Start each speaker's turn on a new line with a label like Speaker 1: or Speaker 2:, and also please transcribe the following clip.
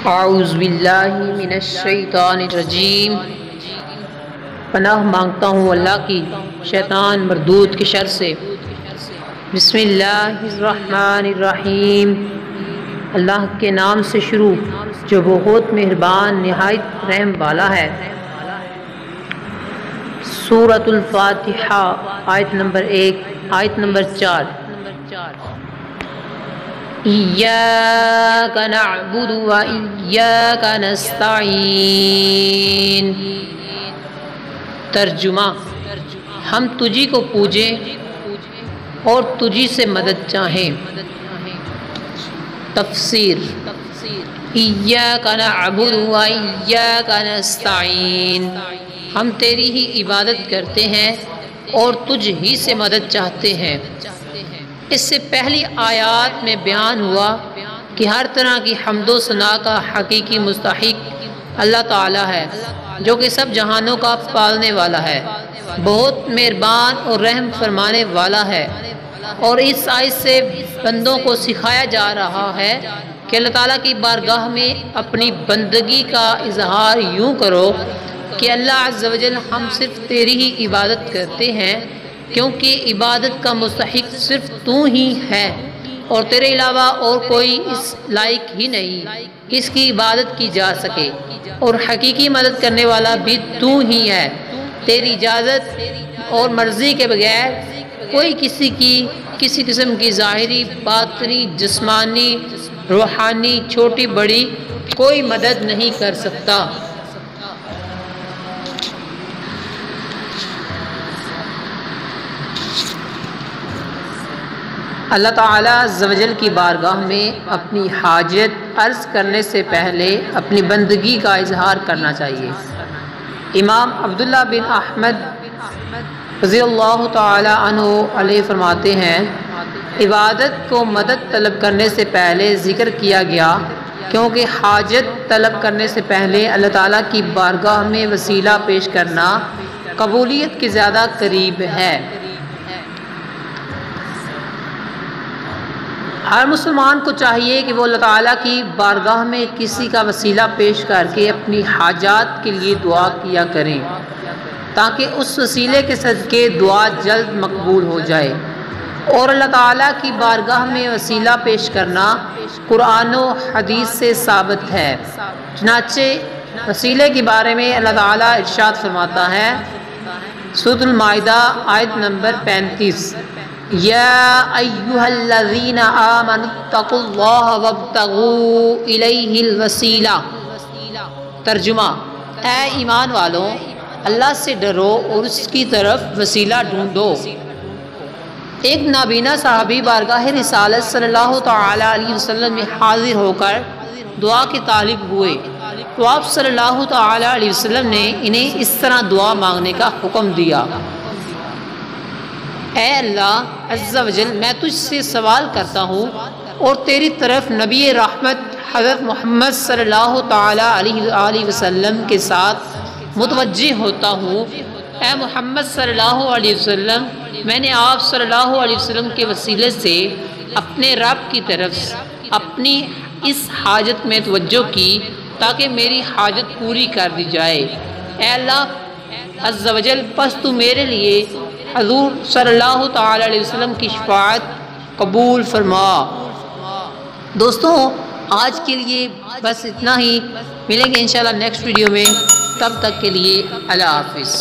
Speaker 1: اعوذ باللہ من الشیطان الرجیم، پناہ مانگتا ہوں اللہ کی شیطان مردود کے شر سے۔ بسم اللہ الرحمن الرحیم، اللہ کے نام سے شروع جو بہت مہربان نہایت رحم والا ہے۔ سورۃ الفاتحہ، آیت نمبر 1، آیت نمبر 4۔ ایاک نعبد و ایاک نستعین۔ ترجمہ: ہم تجھی کو پوجیں اور تجھی سے مدد چاہیں۔ تفسیر: ایاک نعبد و ایاک نستعین، ہم تیری ہی عبادت کرتے ہیں اور تجھ ہی سے مدد چاہتے ہیں۔ اس سے پہلی آیات میں بیان ہوا کہ ہر طرح کی حمد و ثنا کا حقیقی مستحق اللہ تعالیٰ ہے، جو کہ سب جہانوں کا پالنے والا ہے، بہت مہربان اور رحم فرمانے والا ہے۔ اور اس آیت سے بندوں کو سکھایا جا رہا ہے کہ اللہ تعالیٰ کی بارگاہ میں اپنی بندگی کا اظہار یوں کرو کہ اللہ عز و جل، ہم صرف تیری ہی عبادت کرتے ہیں، کیونکہ عبادت کا مستحق صرف تو ہی ہے اور تیرے علاوہ اور کوئی اس لائق ہی نہیں کہ اس کی عبادت کی جا سکے، اور حقیقی مدد کرنے والا بھی تو ہی ہے۔ تیری اجازت اور مرضی کے بغیر کوئی کسی قسم کی ظاہری، باطنی، جسمانی، روحانی، چھوٹی بڑی کوئی مدد نہیں کر سکتا۔ اللہ تعالیٰ عز و جل کی بارگاہ میں اپنی حاجت عرض کرنے سے پہلے اپنی بندگی کا اظہار کرنا چاہیے۔ امام عبداللہ بن احمد رضی اللہ تعالیٰ عنہ علیہ فرماتے ہیں، عبادت کو مدد طلب کرنے سے پہلے ذکر کیا گیا کیونکہ حاجت طلب کرنے سے پہلے اللہ تعالیٰ کی بارگاہ میں وسیلہ پیش کرنا قبولیت کے زیادہ قریب ہے۔ ہر مسلمان کو چاہیے کہ وہ اللہ تعالیٰ کی بارگاہ میں کسی کا وسیلہ پیش کر کے اپنی حاجات کے لیے دعا کیا کریں، تاکہ اس وسیلے کے صدقے دعا جلد مقبول ہو جائے۔ اور اللہ تعالیٰ کی بارگاہ میں وسیلہ پیش کرنا قرآن و حدیث سے ثابت ہے۔ چنانچہ وسیلے کے بارے میں اللہ تعالیٰ ارشاد فرماتا ہے، سورۃ المائدہ، آیت نمبر 35، یا ایھا الذین آمنوا اتقوا اللہ وابتغوا الیہ الوسیلہ۔ ترجمہ: اے ایمان والوں، اللہ سے ڈرو اور اس کی طرف وسیلہ ڈھونڈو۔ ایک نابینا صحابی بارگاہ رسالت صلی اللہ تعالی علیہ وسلم میں حاضر ہو کر دعا کے طالب ہوئے تو آپ صلی اللہ تعالی علیہ وسلم نے انہیں اس طرح دعا مانگنے کا حکم دیا، اے اللہ عز و جل، میں تجھ سے سوال کرتا ہوں اور تیری طرف نبی رحمت حضرت محمد صلی اللہ تعالی علیہ وسلم کے ساتھ متوجہ ہوتا ہوں۔ اے محمد صلی اللہ علیہ وسلم، میں نے آپ صلی اللہ علیہ وسلم کے وسیلے سے اپنے رب کی طرف اپنی اس حاجت میں توجہ کی تاکہ میری حاجت پوری کر دی جائے۔ اے اللہ عز و جل، پس تو میرے لیے حضور صلی اللہ تعالی علیہ وسلم کی شفاعت قبول فرما۔ دوستوں، آج کے لیے بس اتنا ہی، ملیں گے انشاءاللہ نیکسٹ ویڈیو میں، تب تک کے لیے اللہ حافظ۔